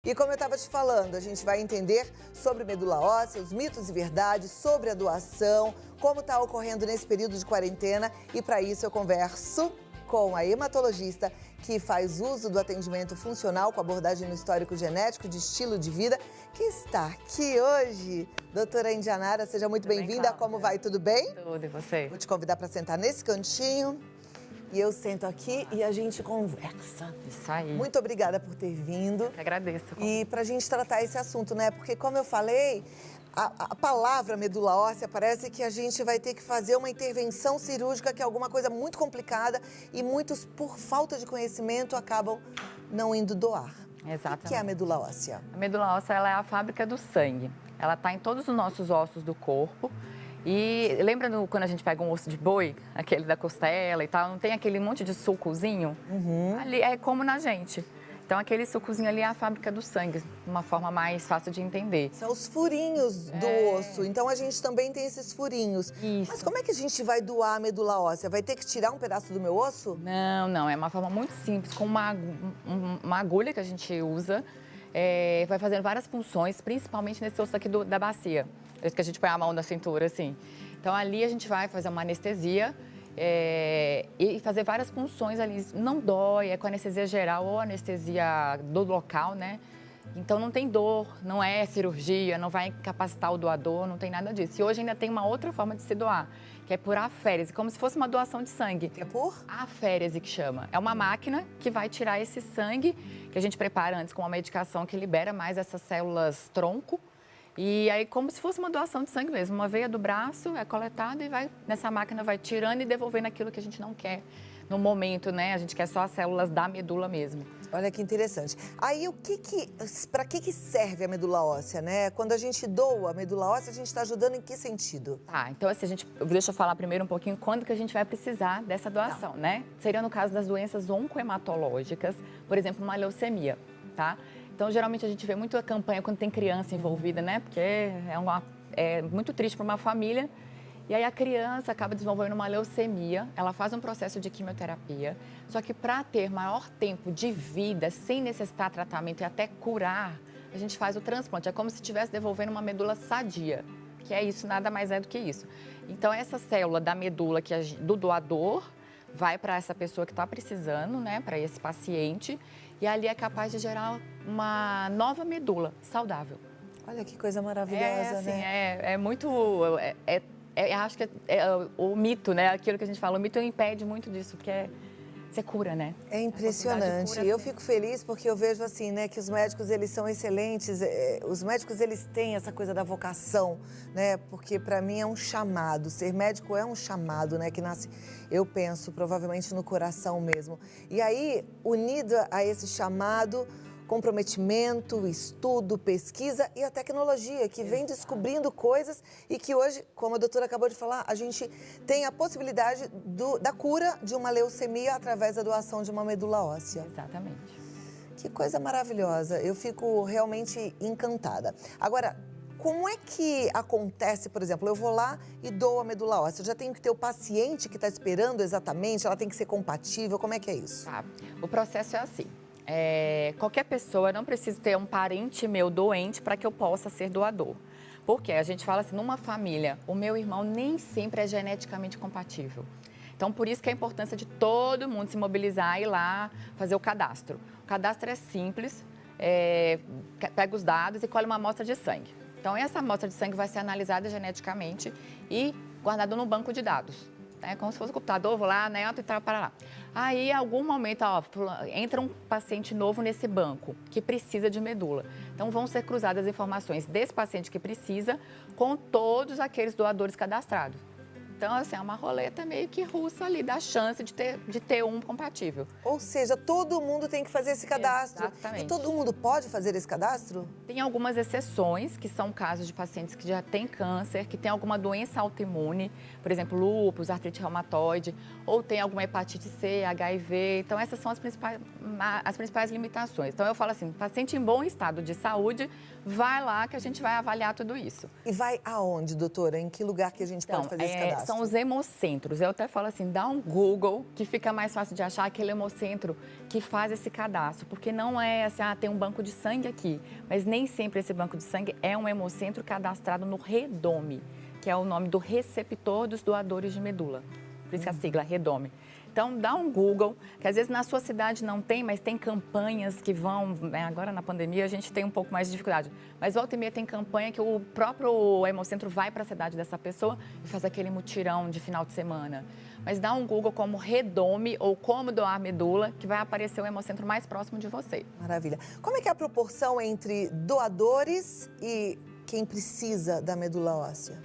E como eu estava te falando, a gente vai entender sobre medula óssea, os mitos e verdades, sobre a doação, como está ocorrendo nesse período de quarentena. E para isso eu converso com a hematologista que faz uso do atendimento funcional com abordagem no histórico genético de estilo de vida, que está aqui hoje. Doutora Indianara, seja muito bem-vinda. Como vai? Tudo bem? Tudo, e você? Vou te convidar para sentar nesse cantinho. E eu sento aqui e a gente conversa. Isso aí. Muito obrigada por ter vindo. Eu que agradeço. E para a gente tratar esse assunto, né? Porque, como eu falei, a palavra medula óssea parece que a gente vai ter que fazer uma intervenção cirúrgica, que é alguma coisa muito complicada, e muitos, por falta de conhecimento, acabam não indo doar. Exatamente. O que é a medula óssea? A medula óssea, ela é a fábrica do sangue. Ela está em todos os nossos ossos do corpo. E lembra quando a gente pega um osso de boi, aquele da costela e tal, não tem aquele monte de sucozinho? Ali é como na gente. Então, aquele sucozinho ali é a fábrica do sangue, de uma forma mais fácil de entender. São os furinhos do osso. Então, a gente também tem esses furinhos. Isso. Mas como é que a gente vai doar a medula óssea? Vai ter que tirar um pedaço do meu osso? Não. É uma forma muito simples, com uma agulha que a gente usa. Vai fazendo várias funções, principalmente nesse osso aqui da bacia. Esse que a gente põe a mão na cintura, assim. Então, ali a gente vai fazer uma anestesia e fazer várias funções ali. Não dói, é com anestesia geral ou anestesia do local, né? Então, não tem dor, não é cirurgia, não vai incapacitar o doador, não tem nada disso. E hoje ainda tem uma outra forma de se doar, que é por aférese, como se fosse uma doação de sangue. Que é por? Aférese, que chama. É uma máquina que vai tirar esse sangue, que a gente prepara antes com uma medicação que libera mais essas células tronco. E aí, como se fosse uma doação de sangue mesmo. Uma veia do braço é coletada e nessa máquina vai tirando e devolvendo aquilo que a gente não quer no momento, né? A gente quer só as células da medula mesmo. Olha que interessante. Aí, para que serve a medula óssea, né? Quando a gente doa a medula óssea, a gente está ajudando em que sentido? Tá, então assim, deixa eu falar primeiro um pouquinho quando que a gente vai precisar dessa doação, né? Seria no caso das doenças oncohematológicas, por exemplo, uma leucemia, tá? Então, geralmente, a gente vê muito a campanha quando tem criança envolvida, né? Porque é muito triste para uma família. E aí, a criança acaba desenvolvendo uma leucemia, ela faz um processo de quimioterapia. Só que, para ter maior tempo de vida, sem necessitar tratamento e até curar, a gente faz o transplante. É como se estivesse devolvendo uma medula sadia, que é isso, nada mais é do que isso. Então, essa célula da medula do doador vai para essa pessoa que está precisando, né? Para esse paciente. E ali é capaz de gerar uma nova medula saudável. Olha que coisa maravilhosa, né? É muito... acho que é o mito, né? Aquilo que a gente fala, o mito impede muito disso, porque você cura, né? É impressionante. Cura, eu fico feliz porque eu vejo assim, né, que os médicos, eles são excelentes. Os médicos, eles têm essa coisa da vocação, né? Porque para mim é um chamado. Ser médico é um chamado, né? Que nasce, eu penso, provavelmente no coração mesmo. E aí, unido a esse chamado, comprometimento, estudo, pesquisa e a tecnologia, que vem descobrindo coisas e que hoje, como a doutora acabou de falar, a gente tem a possibilidade da cura de uma leucemia através da doação de uma medula óssea. Exatamente. Que coisa maravilhosa, eu fico realmente encantada. Agora, como é que acontece, por exemplo, eu vou lá e dou a medula óssea, eu já tenho que ter o paciente que está esperando exatamente, ela tem que ser compatível, como é que é isso? Tá. O processo é assim. Qualquer pessoa, não precisa ter um parente meu doente para que eu possa ser doador. Porque a gente fala assim, numa família, o meu irmão nem sempre é geneticamente compatível. Então, por isso que a importância de todo mundo se mobilizar e ir lá fazer o cadastro. O cadastro é simples, pega os dados e colhe uma amostra de sangue. Então, essa amostra de sangue vai ser analisada geneticamente e guardada no banco de dados. É como se fosse um computador, vou lá, né, e para lá. Aí, em algum momento, entra um paciente novo nesse banco, que precisa de medula. Então, vão ser cruzadas as informações desse paciente que precisa com todos aqueles doadores cadastrados. Então, assim, é uma roleta meio que russa ali, da chance de ter um compatível. Ou seja, todo mundo tem que fazer esse cadastro. Exatamente. E todo mundo pode fazer esse cadastro? Tem algumas exceções, que são casos de pacientes que já têm câncer, que têm alguma doença autoimune, por exemplo, lúpus, artrite reumatoide, ou tem alguma hepatite C, HIV. Então, essas são as principais limitações. Então, eu falo assim, paciente em bom estado de saúde, vai lá que a gente vai avaliar tudo isso. E vai aonde, doutora? Em que lugar que a gente pode fazer esse cadastro? São os hemocentros. Eu até falo assim, dá um Google, que fica mais fácil de achar aquele hemocentro que faz esse cadastro. Porque não é assim, tem um banco de sangue aqui. Mas nem sempre esse banco de sangue é um hemocentro cadastrado no REDOME, que é o nome do receptor dos doadores de medula. Por isso que a sigla REDOME. Então, dá um Google, que às vezes na sua cidade não tem, mas tem campanhas que vão... Agora, na pandemia, a gente tem um pouco mais de dificuldade. Mas volta e meia tem campanha que o próprio hemocentro vai para a cidade dessa pessoa e faz aquele mutirão de final de semana. Mas dá um Google como REDOME ou como doar medula, que vai aparecer o hemocentro mais próximo de você. Maravilha. Como é que é a proporção entre doadores e quem precisa da medula óssea?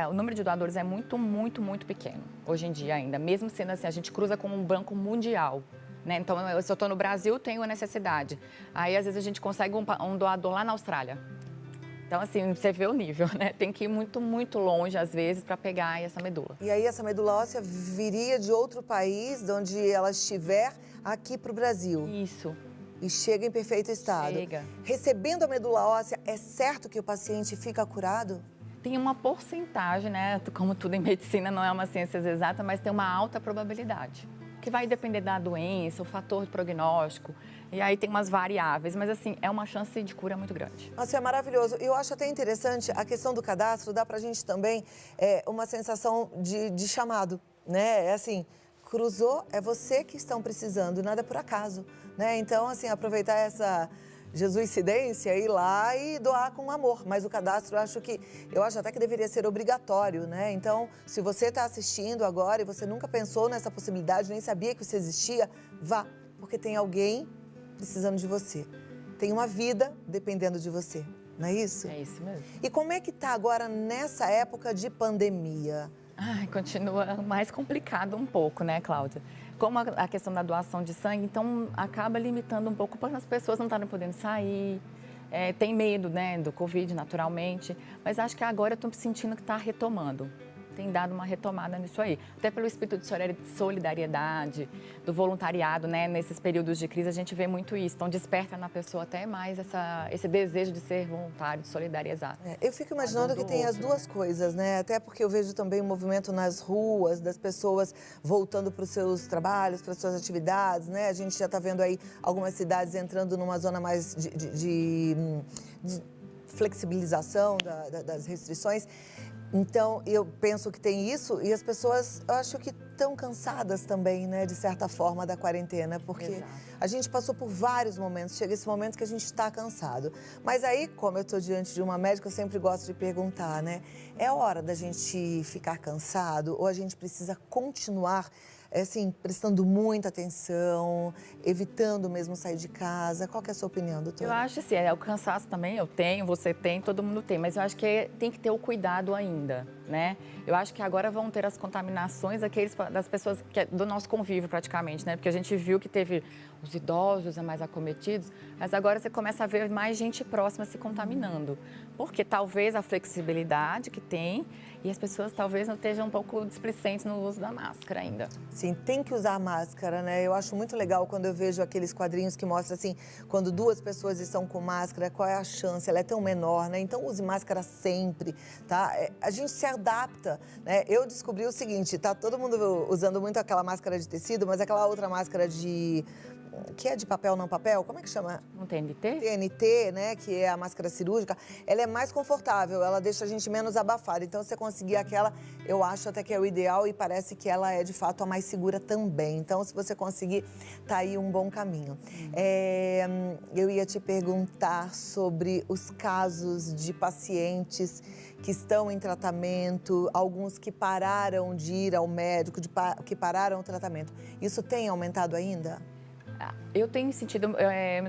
O número de doadores é muito, muito, muito pequeno, hoje em dia ainda. Mesmo sendo assim, a gente cruza com um banco mundial, né? Então, se eu estou no Brasil, tenho a necessidade. Aí, às vezes, a gente consegue um doador lá na Austrália. Então, assim, você vê o nível, né? Tem que ir muito, muito longe, às vezes, para pegar essa medula. E aí, essa medula óssea viria de outro país, de onde ela estiver, aqui para o Brasil? Isso. E chega em perfeito estado. Chega. Recebendo a medula óssea, é certo que o paciente fica curado? Tem uma porcentagem, né? Como tudo em medicina não é uma ciência exata, mas tem uma alta probabilidade. Que vai depender da doença, o fator de prognóstico. E aí tem umas variáveis, mas assim, é uma chance de cura muito grande. Nossa, é maravilhoso. Eu acho até interessante a questão do cadastro, dá pra gente também uma sensação de chamado, né? É assim, cruzou, é você que estão precisando, nada é por acaso, né? Então, assim, aproveitar essa jesuicidência, ir lá e doar com amor. Mas o cadastro, eu acho até que deveria ser obrigatório, né? Então, se você está assistindo agora e você nunca pensou nessa possibilidade, nem sabia que isso existia, vá, porque tem alguém precisando de você. Tem uma vida dependendo de você, não é isso? É isso mesmo. E como é que tá agora nessa época de pandemia? Continua mais complicado um pouco, né, Cláudia? Como a questão da doação de sangue, então acaba limitando um pouco para as pessoas não estarem podendo sair, tem medo, né, do Covid, naturalmente, mas acho que agora eu estou sentindo que está retomando. Tem dado uma retomada nisso aí. Até pelo espírito de solidariedade, do voluntariado, né? Nesses períodos de crise, a gente vê muito isso. Então, desperta na pessoa até mais esse desejo de ser voluntário, de solidarizar. Eu fico imaginando que tem as duas coisas, né? Até porque eu vejo também o movimento nas ruas, das pessoas voltando para os seus trabalhos, para as suas atividades, né? A gente já está vendo aí algumas cidades entrando numa zona mais de flexibilização das restrições. Então, eu penso que tem isso e as pessoas, eu acho que estão cansadas também, né, de certa forma, da quarentena, porque Exato. a gente passou por vários momentos, chega esse momento que a gente está cansado. Mas aí, como eu estou diante de uma médica, eu sempre gosto de perguntar, né, é hora da gente ficar cansado ou a gente precisa continuar assim, prestando muita atenção, evitando mesmo sair de casa? Qual que é a sua opinião, doutora? Eu acho assim, o cansaço também eu tenho, você tem, todo mundo tem, mas eu acho que tem que ter o cuidado ainda, né? Eu acho que agora vão ter as contaminações das pessoas do nosso convívio praticamente, né? Porque a gente viu que teve os idosos mais acometidos, mas agora você começa a ver mais gente próxima se contaminando. Porque talvez a flexibilidade que tem e as pessoas talvez não estejam um pouco displicentes no uso da máscara ainda. Sim, tem que usar máscara, né? Eu acho muito legal quando eu vejo aqueles quadrinhos que mostram assim, quando duas pessoas estão com máscara, qual é a chance? Ela é tão menor, né? Então use máscara sempre, tá? A gente se adapta, né? Eu descobri o seguinte, tá todo mundo usando muito aquela máscara de tecido, mas aquela outra máscara que é de papel, não papel, como é que chama? Um TNT? TNT, né, que é a máscara cirúrgica, ela é mais confortável, ela deixa a gente menos abafada. Então, se você conseguir aquela, eu acho até que é o ideal e parece que ela é, de fato, a mais segura também. Então, se você conseguir, tá aí um bom caminho. Eu ia te perguntar sobre os casos de pacientes que estão em tratamento, alguns que pararam de ir ao médico, que pararam o tratamento. Isso tem aumentado ainda? Eu tenho sentido,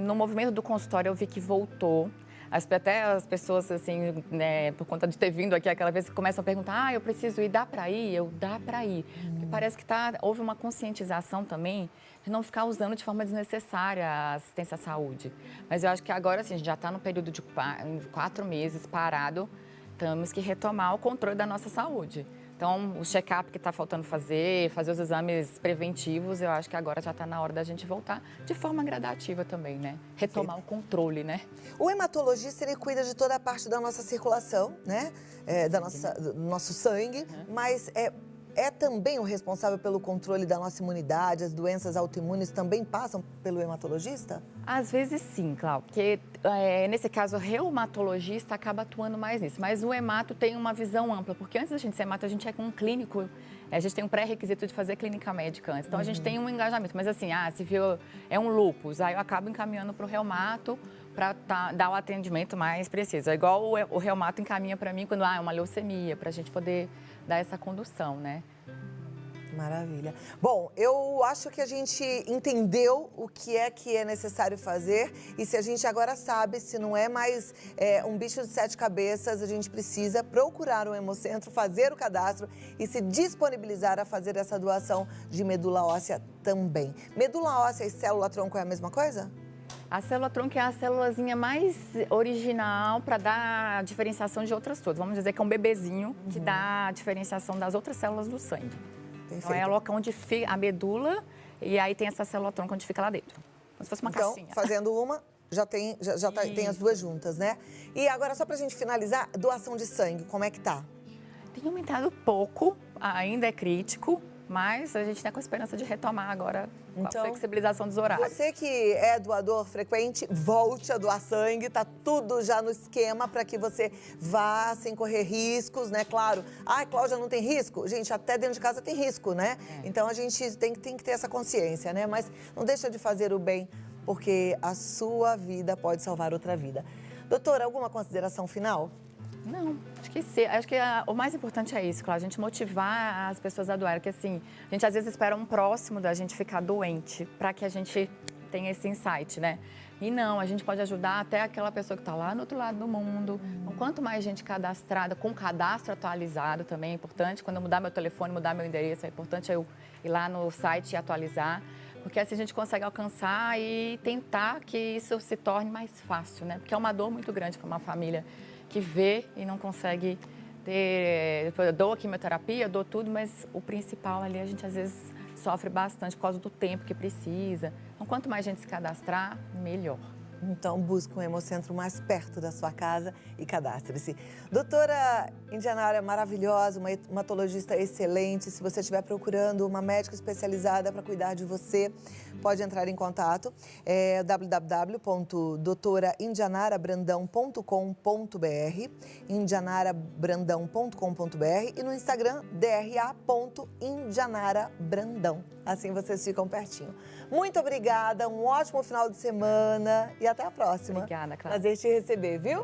no movimento do consultório eu vi que voltou, até as pessoas assim, né, por conta de ter vindo aqui aquela vez, começam a perguntar, eu preciso ir, dá para ir? Dá para ir. Porque parece que houve uma conscientização também de não ficar usando de forma desnecessária a assistência à saúde. Mas eu acho que agora, assim, a gente já está no período de 4 meses parado, temos que retomar o controle da nossa saúde. Então, o check-up que está faltando fazer os exames preventivos, eu acho que agora já está na hora da gente voltar de forma gradativa também, né? Retomar o controle, né? O hematologista, ele cuida de toda a parte da nossa circulação, né? Do nosso sangue, mas é também o responsável pelo controle da nossa imunidade, as doenças autoimunes também passam pelo hematologista? Às vezes sim, Cláudia, porque nesse caso o reumatologista acaba atuando mais nisso, mas o hemato tem uma visão ampla, porque antes da gente ser hemato, a gente é com um clínico, a gente tem um pré-requisito de fazer clínica médica antes, então a gente tem um engajamento, mas assim, se viu, é um lúpus, aí eu acabo encaminhando para o reumato para dar o atendimento mais preciso. É igual o reumato encaminha para mim quando é uma leucemia, para a gente poder dar essa condução, né? Maravilha. Bom, eu acho que a gente entendeu o que é necessário fazer e se a gente agora sabe, se não é mais um bicho de 7 cabeças, a gente precisa procurar o Hemocentro, fazer o cadastro e se disponibilizar a fazer essa doação de medula óssea também. Medula óssea e célula-tronco é a mesma coisa? A célula-tronco é a célulazinha mais original para dar a diferenciação de outras todas. Vamos dizer que é um bebezinho que dá a diferenciação das outras células do sangue. Perfeito. Então é o local onde fica a medula e aí tem essa célula-tronco onde fica lá dentro. Como se fosse uma caixinha. Então, fazendo uma, tem as duas juntas, né? E agora, só pra gente finalizar, doação de sangue, como é que tá? Tem aumentado pouco, ainda é crítico, mas a gente está com a esperança de retomar agora com a flexibilização dos horários. Você que é doador frequente, volte a doar sangue, tá tudo já no esquema para que você vá sem correr riscos, né? Claro. Cláudia, não tem risco? Gente, até dentro de casa tem risco, né? Então a gente tem que ter essa consciência, né? Mas não deixa de fazer o bem, porque a sua vida pode salvar outra vida. Doutora, alguma consideração final? Não, acho que sim. Acho que o mais importante é isso, Cláudia, a gente motivar as pessoas a doar, porque assim, a gente às vezes espera um próximo da gente ficar doente para que a gente tenha esse insight, né? E não, a gente pode ajudar até aquela pessoa que está lá no outro lado do mundo. Então, quanto mais gente cadastrada, com cadastro atualizado também é importante. Quando eu mudar meu telefone, mudar meu endereço, é importante eu ir lá no site e atualizar. Porque assim a gente consegue alcançar e tentar que isso se torne mais fácil, né? Porque é uma dor muito grande para uma família que vê e não consegue ter... Eu dou quimioterapia, dou tudo, mas o principal ali a gente às vezes sofre bastante por causa do tempo que precisa. Então, quanto mais gente se cadastrar, melhor. Então, busque um Hemocentro mais perto da sua casa e cadastre-se. Doutora Indianara, maravilhosa, uma hematologista excelente. Se você estiver procurando uma médica especializada para cuidar de você, pode entrar em contato. É www.doutoraindianarabrandão.com.br, indianarabrandão.com.br e no Instagram, dra.indianarabrandão. Assim vocês ficam pertinho. Muito obrigada, um ótimo final de semana e até a próxima. Obrigada, Cláudia. Prazer te receber, viu?